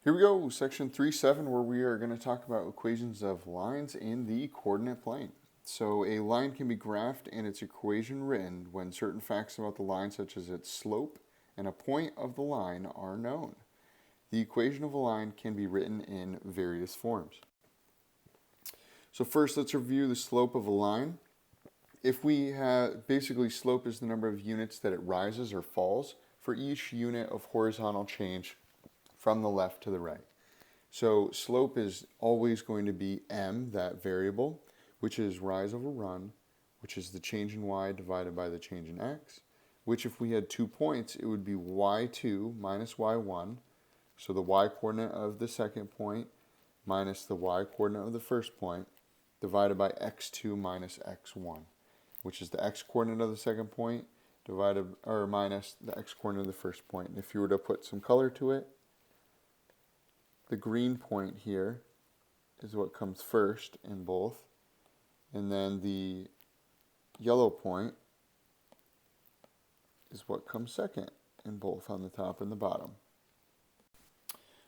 Here we go, section 3.7, where we are going to talk about equations of lines in the coordinate plane. So a line can be graphed and its equation written when certain facts about the line, such as its slope and a point of the line, are known. The equation of a line can be written in various forms. So first, let's review the slope of a line. If we have, basically slope is the number of units that it rises or falls for each unit of horizontal change from the left to the right. So slope is always going to be m, that variable, which is rise over run, which is the change in y divided by the change in x, which if we had 2 points, it would be y2 minus y1, so the y coordinate of the second point minus the y coordinate of the first point, divided by x2 minus x1, which is the x coordinate of the second point divided or minus the x coordinate of the first point. And if you were to put some color to it, the green point here is what comes first in both, and then the yellow point is what comes second in both on the top and the bottom.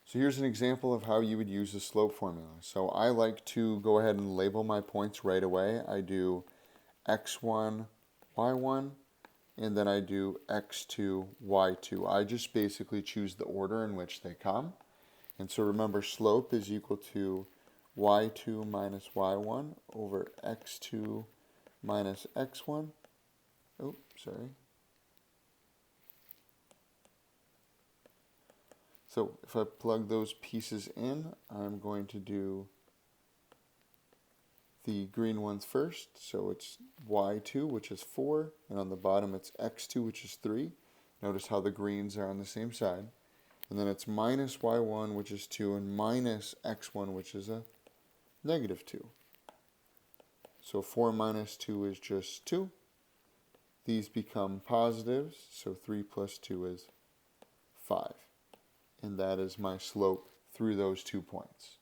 So here's an example of how you would use the slope formula. So I like to go ahead and label my points right away. I do x1, y1, and then I do x2, y2. I just basically choose the order in which they come. And so remember, slope is equal to y2 minus y1 over x2 minus x1. Oh, sorry. So if I plug those pieces in, I'm going to do the green ones first. So it's y2, which is 4, and on the bottom it's x2, which is 3. Notice how the greens are on the same side. And then it's minus y1, which is 2, and minus x1, which is a negative 2. So 4 minus 2 is just 2. These become positives, so 3 plus 2 is 5. And that is my slope through those 2 points.